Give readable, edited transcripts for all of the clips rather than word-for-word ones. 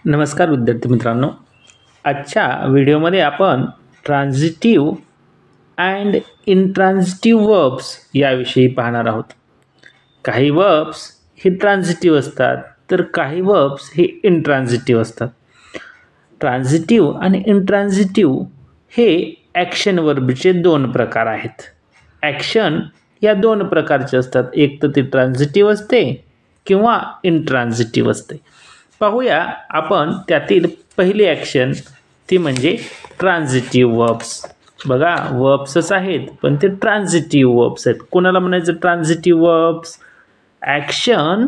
नमस्कार विद्यार्थी मित्रांनो. आजच्या व्हिडिओमध्ये आपण ट्रान्झिटिव्ह अँड इंट्रान्झिटिव्ह वर्ब्स याविषयी पाहणार आहोत. काही वर्ब्स हे ट्रान्झिटिव्ह असतात तर काही वर्ब्स हे इंट्रान्झिटिव्ह असतात. ट्रान्झिटिव्ह आणि इंट्रान्झिटिव्ह हे ॲक्शन वर्बचे दोन प्रकार आहेत. ॲक्शन या दोन प्रकारचे असतात, एक तर ते ट्रान्झिटिव्ह असते किंवा इंट्रान्झिटिव्ह असते. पाहूया आपण त्यातील पहिली ॲक्शन ती म्हणजे ट्रान्झिटिव्ह वर्ब्स. बघा, वर्ब्सच आहेत पण ते ट्रान्झिटिव्ह वर्ब्स आहेत. कोणाला म्हणायचं transitive verbs? Action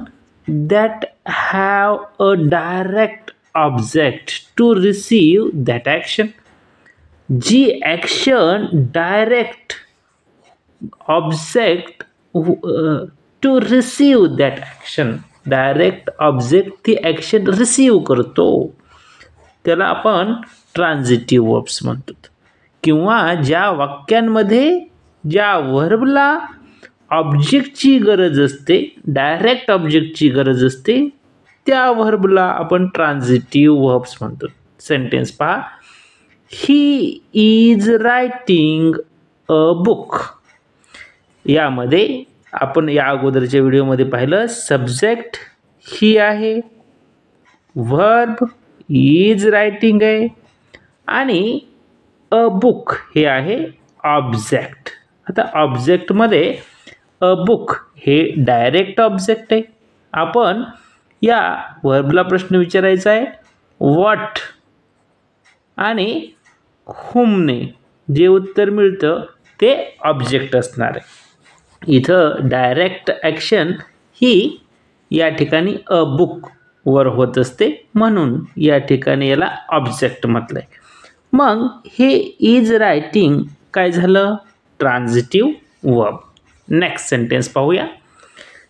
that have a direct object to receive that action. जी action direct object to receive that action, direct object ती ॲक्शन रिसीव्ह करतो त्याला आपण ट्रान्झिटिव्ह वर्ब्स म्हणतो. किंवा ज्या वाक्यांमध्ये ज्या व्हर्बला ऑब्जेक्टची गरज असते, डायरेक्ट ऑब्जेक्टची गरज असते, त्या व्हर्बला आपण ट्रान्झिटिव्ह वर्ब्स म्हणतो. सेंटेन्स पहा. He is writing a book. यामध्ये आपण या अगोदरच्या व्हिडिओमध्ये पाहिलं, सब्जेक्ट ही आहे, वर्ब इज रायटिंग आहे आणि अ बुक हे आहे ऑब्जेक्ट. आता ऑब्जेक्टमध्ये अ बुक हे डायरेक्ट ऑब्जेक्ट आहे. आपण या वर्बला प्रश्न विचारायचा आहे व्हॉट आणि हुमने जे उत्तर मिळतं ते ऑब्जेक्ट असणार आहे. इथं डायरेक्ट ॲक्शन ही या ठिकाणी अ बुक वर होत असते म्हणून या ठिकाणी याला ऑब्जेक्ट म्हटलंय. मग हे इज रायटिंग काय झालं? Transitive verb. नेक्स्ट सेंटेन्स पाहूया.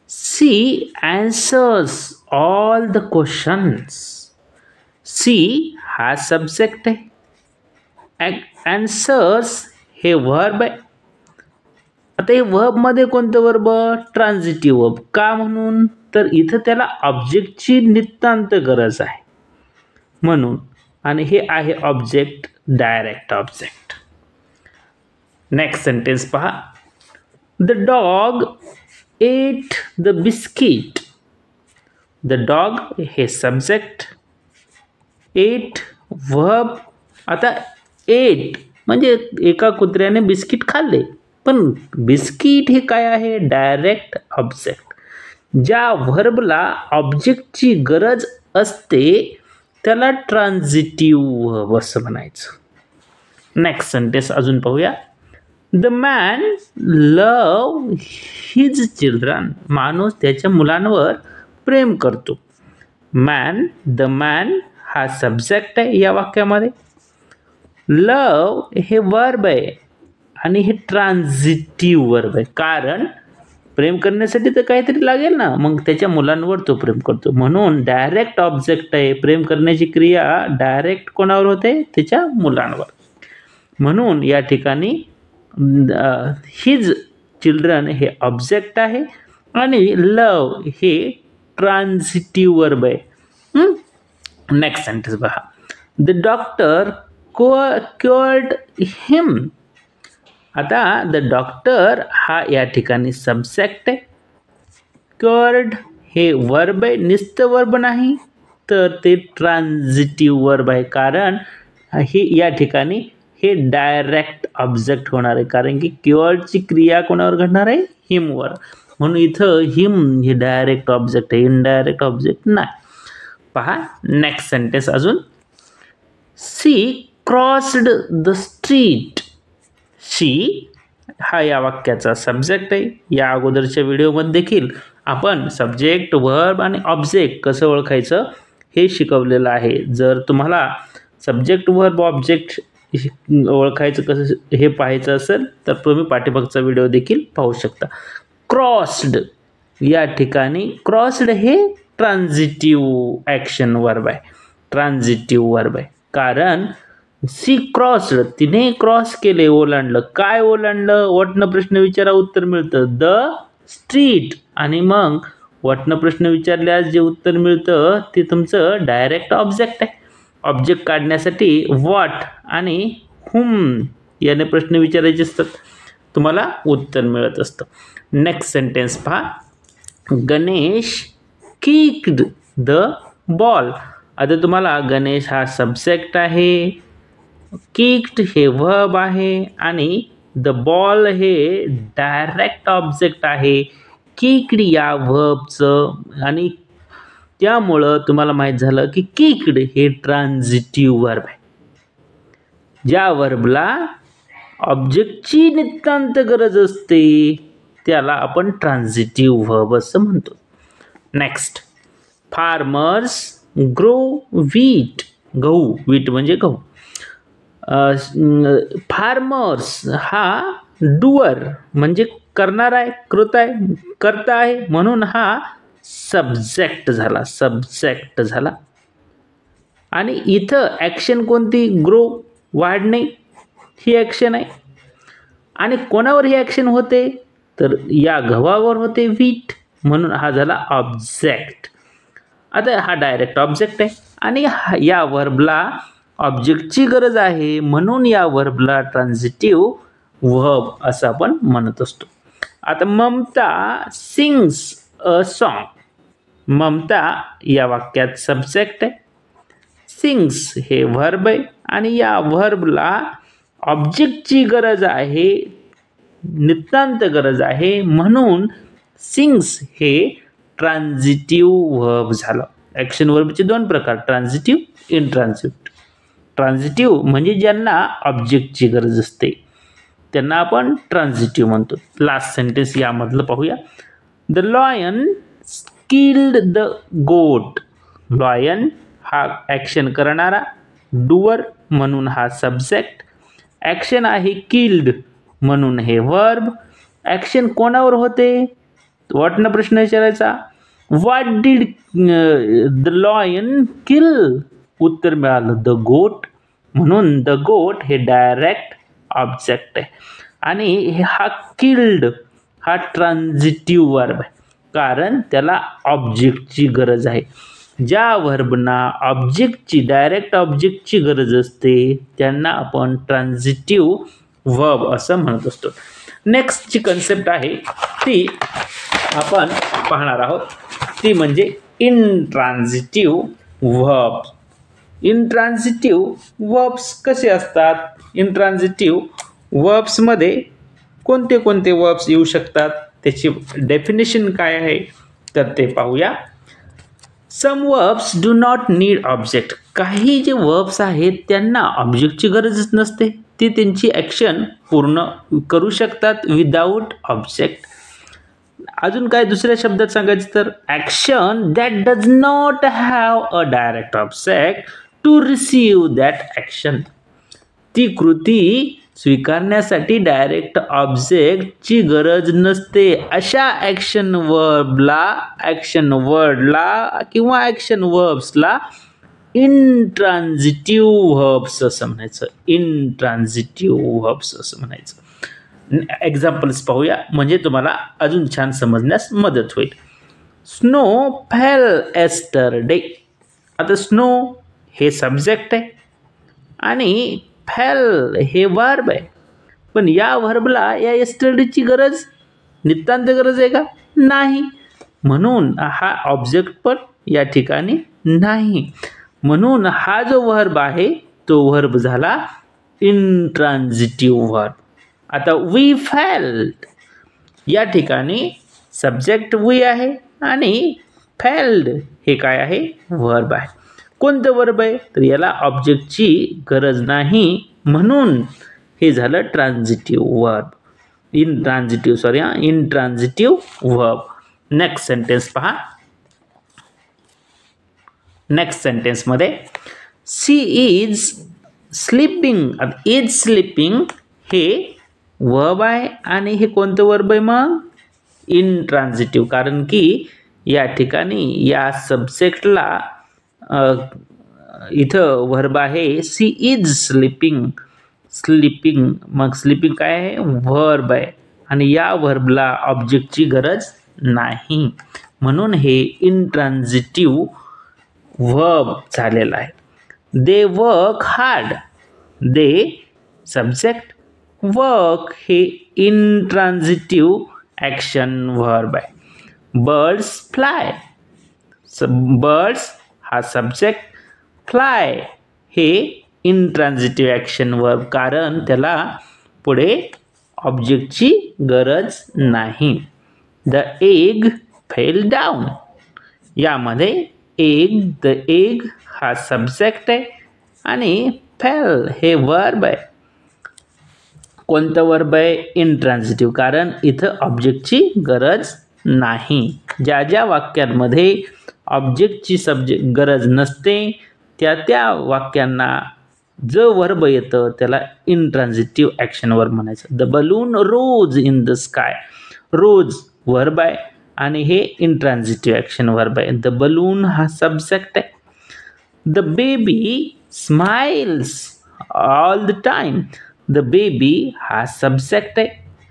She answers all the questions. She हा सब्जेक्ट आहे, आन्सर्स हे वर्ब आहे. आता हे वर्बमध्ये कोणतं वर्ब? ट्रान्झिटिव्ह वर्ब. का म्हणून? तर इथं त्याला ऑब्जेक्टची नितांत गरज आहे म्हणून, आणि हे आहे object, direct object. Next sentence पहा. The dog ate the biscuit. The dog हे सब्जेक्ट, एट वर्ब. आता एट म्हणजे एका कुत्र्याने बिस्किट खाल्ले, पण बिस्किट हे काय आहे? Direct object. ज्या व्हर्बला ऑब्जेक्टची गरज असते त्याला ट्रान्झिटिव्ह वर्ब असं म्हणायचं. नेक्स्ट सेंटेन्स अजून पाहूया. The man love his children. माणूस त्याच्या मुलांवर प्रेम करतो. द मॅन हा सब्जेक्ट आहे या वाक्यामध्ये. लव हे वर्ब आहे आणि हे ट्रान्झिटिव्ह वर्ब आहे, कारण प्रेम करण्यासाठी तर काहीतरी लागेल ना, मग त्याच्या मुलांवर तो प्रेम करतो म्हणून डायरेक्ट ऑब्जेक्ट आहे. प्रेम करण्याची क्रिया डायरेक्ट कोणावर होते? त्याच्या मुलांवर. म्हणून या ठिकाणी हिज चिल्ड्रन हे ऑब्जेक्ट आहे आणि लव हे ट्रान्झिटिव्ह वर्ब आहे. नेक्स्ट सेंटेन्स पहा. द डॉक्टर क्युअर्ड हिम. आता द डॉक्टर हा या ठिकाणी सब्जेक्ट आहे, क्युअर्ड हे वर्ब आहे, निस्त वर्ब नाही तर ते ट्रान्झिटिव्ह वर्ब आहे, कारण हे या ठिकाणी हे डायरेक्ट ऑब्जेक्ट होणार आहे, कारण की क्युअर्डची क्रिया कोणावर घडणार आहे? हिमवर. म्हणून इथं हिम हे डायरेक्ट ऑब्जेक्ट आहे, इनडायरेक्ट ऑब्जेक्ट नाही. पहा नेक्स्ट सेंटेन्स अजून. She crossed the street. She हा या वाक्याचा सब्जेक्ट आहे. या अगोदरच्या व्हिडिओमध्ये देखील आपण सब्जेक्ट, वर्ब आणि ऑब्जेक्ट कसं ओळखायचं हे शिकवलेलं आहे. जर तुम्हाला सब्जेक्ट, वर्ब, ऑब्जेक्ट ओळखायचं कसं हे पाहायचं असेल तर तुम्ही पाठीमागचा व्हिडिओ देखील पाहू शकता. क्रॉस्ड या ठिकाणी क्रॉस्ड हे ट्रान्झिटिव्ह ॲक्शन वर्ब आहे, ट्रान्झिटिव्ह वर्ब आहे, कारण सी क्रॉस्ड तिने क्रॉस केले, ओलांडलं. काय ओलांडलं? वटनं प्रश्न विचारा, उत्तर मिळतं द स्ट्रीट. आणि मग वटन प्रश्न विचारल्यास जे उत्तर मिळतं ते तुमचं डायरेक्ट ऑब्जेक्ट आहे. ऑब्जेक्ट काढण्यासाठी व्हॉट आणि हुम याने प्रश्न विचारायचे असतात, तुम्हाला उत्तर मिळत असतं. नेक्स्ट सेंटेन्स पहा. Ganesh kicked the ball. आता तुम्हाला गणेश हा सब्जेक्ट आहे, किक्ड हे वर्ब आहे आणि द बॉल हे डायरेक्ट ऑब्जेक्ट आहे किक्ड या वर्बचं, आणि त्यामुळं तुम्हाला माहीत झालं की किक्ड हे ट्रान्झिटिव्ह वर्ब आहे. ज्या वर्बला ऑब्जेक्टची नितांत गरज असते त्याला आपण ट्रान्झिटिव्ह वर्ब असं म्हणतो. Next, farmers grow wheat. गहू, व्हीट म्हणजे गहू. फार्मर्स हा डुअर म्हणजे करणार आहे, कृत आहे, करता आहे, म्हणून हा सब्जेक्ट झाला. आणि इथं ॲक्शन कोणती? ग्रो, वाढणे ही ॲक्शन आहे. आणि कोणावर ही ॲक्शन होते? तर या गव्हावर होते, व्हीट, म्हणून हा झाला ऑब्जेक्ट. आता हा डायरेक्ट ऑब्जेक्ट आहे आणि या वर्बला ऑब्जेक्टची गरज आहे म्हणून या वर्बला ट्रान्झिटिव्ह वर्ब असं आपण म्हणत असतो. आता Mamta sings a song. Mamta या वाक्यात सब्जेक्ट आहे, सिंग्स हे वर्ब आहे आणि या वर्बला ऑब्जेक्टची गरज आहे, नितांत गरज आहे, म्हणून सिंग्स हे ट्रान्झिटिव्ह वर्ब झालं. ॲक्शन वर्बचे दोन प्रकार, ट्रान्झिटिव्ह, इनट्रान्झिटिव्ह. ट्रान्झिटिव्ह म्हणजे ज्यांना ऑब्जेक्टची गरज असते त्यांना आपण ट्रान्झिटिव्ह म्हणतो. लास्ट सेंटेन्स यामधलं पाहूया. द लॉयन किल्ड द गोट. लॉयन हा ॲक्शन करणारा, डुअर म्हणून हा सब्जेक्ट, ॲक्शन आहे किल्ड म्हणून हे वर्ब. ॲक्शन कोणावर होते? वाटणं प्रश्न विचारायचा. व्हॉट डिड द लॉयन किल? उत्तर मिळालं द गोट, म्हणून द गोट हे डायरेक्ट ऑब्जेक्ट आहे. आणि हा किल्ड हा ट्रान्झिटिव्ह वर्ब आहे कारण त्याला ऑब्जेक्टची गरज आहे. ज्या वर्बना ऑब्जेक्टची, डायरेक्ट ऑब्जेक्टची गरज असते त्यांना आपण ट्रान्झिटिव्ह वर्ब असं म्हणत असतो. नेक्स्ट जी कन्सेप्ट आहे ती आपण पाहणार आहोत, ती म्हणजे इनट्रान्झिटिव्ह वर्ब. इनट्रान्झिटिव्ह वर्ब्स कसे असतात? इनट्रान्झिटिव्ह वर्ब्समध्ये कोणते कोणते वर्ब्स येऊ शकतात, त्याची डेफिनेशन काय आहे तर ते पाहूया. Some verbs do not need object. काही जे वर्ब्स आहेत त्यांना ऑब्जेक्टची गरजच नसते, ते त्यांची ॲक्शन पूर्ण करू शकतात विदाऊट ऑब्जेक्ट. अजून काय दुसऱ्या शब्दात सांगायचं तर action that does not have a direct object to receive that action. ती कृती स्वीकारण्यासाठी डायरेक्ट ऑब्जेक्टची गरज नसते अशा ॲक्शन वर्बला, ॲक्शन वर्डला किंवा ॲक्शन वर्ब्सला इनट्रान्झिटिव्ह वर्ब्स असं म्हणायचं. इनट्रान्झिटिव्ह वर्ब्स असं म्हणायचं. एक्झाम्पल्स पाहूया म्हणजे तुम्हाला अजून छान समजण्यास मदत होईल. Snow fail yesterday. आता स्नो हे सब्जेक्ट आहे आणि फेल हे वर्ब आहे, पण या वर्बला या एस्टरडेची गरज, नितांत गरज आहे का? नाही, म्हणून हा ऑब्जेक्ट पण या ठिकाणी नाही, म्हणून हा जो वर्ब आहे तो वर्ब झाला इनट्रान्झिटिव्ह वर्ब. आता वी फेल्ड या ठिकाणी सब्जेक्ट वी आहे आणि फेल्ड हे काय आहे? वर्ब आहे. कोणतं वर्ब आहे? तर याला ऑब्जेक्टची गरज नाही म्हणून हे झालं transitive verb. Intransitive verb. Next sentence पहा. नेक्स्ट सेंटेन्समध्ये she is sleeping. Is sleeping हे वर्ब आहे आणि हे कोणतं वर्ब आहे मग? इनट्रान्झिटिव्ह, कारण की या ठिकाणी या सब्जेक्टला इथं वर्ब आहे सी इज स्लीपिंग. स्लीपिंग, मग स्लीपिंग काय आहे? वर्ब आहे आणि या वर्बला ऑब्जेक्टची गरज नाही म्हणून हे इंट्रान्झिटिव्ह वर्ब झालेलं आहे. They work hard, they subject, work हे इंट्रान्झिटिव्ह ॲक्शन वर्ब आहे. बर्ड्स फ्लाय, बर्ड्स हा सब्जेक्ट, फ्लाय हे इंट्रान्झिटिव्ह ॲक्शन वर्ब, कारण त्याला पुढे ऑब्जेक्टची गरज नाही. द एग फेल डाऊन, यामध्ये एग, द एग हा सब्जेक्ट आहे आणि फेल हे वर्ब आहे. कोणतं वर्ब आहे? इंट्रान्झिटिव्ह, कारण इथं ऑब्जेक्टची गरज नाही. ज्या ज्या वाक्यांमध्ये ऑब्जेक्टची गरज नसते त्या वाक्यांना जो वर्ब येतं त्याला इंट्रान्झिटिव्ह ॲक्शन वर्ब म्हणायचं. The balloon rose in the sky, rose verb आहे आणि हे इंट्रान्झिटिव्ह ॲक्शन वर्ब आहे. द बलून हा सब्जेक्ट आहे. The baby smiles all the time, the baby हा सब्जेक्ट आहे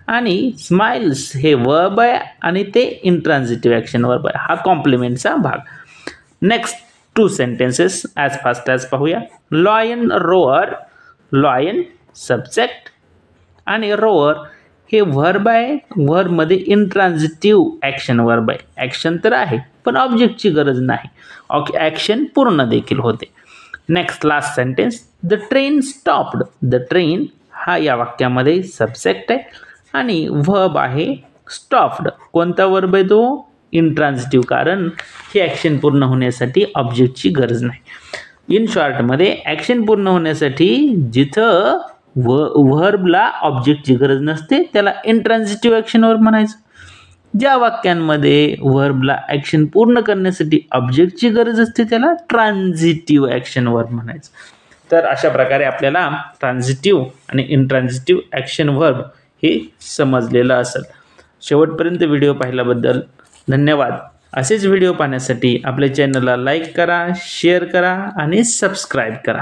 आणि स्माइल्स हे वर्ब आहे आणि ते इंट्रान्झिटिव्ह ॲक्शन वर्ब आहे. हा कॉम्प्लिमेंटचा भाग. Next 2 sentences as fast as पाहूया. लॉयन रोअर, लॉयन सब्जेक्ट आणि रोअर हे वर्ब आहे. वर्बमध्ये इंट्रान्झिटिव्ह ॲक्शन वर्ब आहे. ॲक्शन तर आहे पण ऑब्जेक्टची गरज नाही. ॲक्शन पूर्ण देखील होते. Next last sentence. The train stopped, the train हा या वाक्यामध्ये सब्जेक्ट आहे आणि वर्ब आहे स्टॉप्ड. कोणता वर्ब आहे तो? इंट्रान्झिटिव्ह, कारण हे ॲक्शन पूर्ण होण्यासाठी ऑब्जेक्टची गरज नाही. इन शॉर्टमध्ये ॲक्शन पूर्ण होण्यासाठी जिथं वर्बला ऑब्जेक्टची गरज नसते त्याला इंट्रान्झिटिव्ह ॲक्शन वर्ब म्हणायचं. ज्या वाक्यांमध्ये वर्बला ॲक्शन पूर्ण करण्यासाठी ऑब्जेक्टची गरज असते त्याला ट्रान्झिटिव्ह ॲक्शन वर्ब म्हणायचं. तर अशा प्रकारे आपल्याला ट्रान्झिटिव्ह आणि इंट्रान्झिटिव्ह ॲक्शन वर्ब हे समजलेलं असेल. शेवटपर्यंत व्हिडिओ पाहिल्याबद्दल धन्यवाद. असेच व्हिडिओ पाहण्यासाठी आपल्या चॅनलला लाईक करा, शेअर करा आणि सबस्क्राईब करा.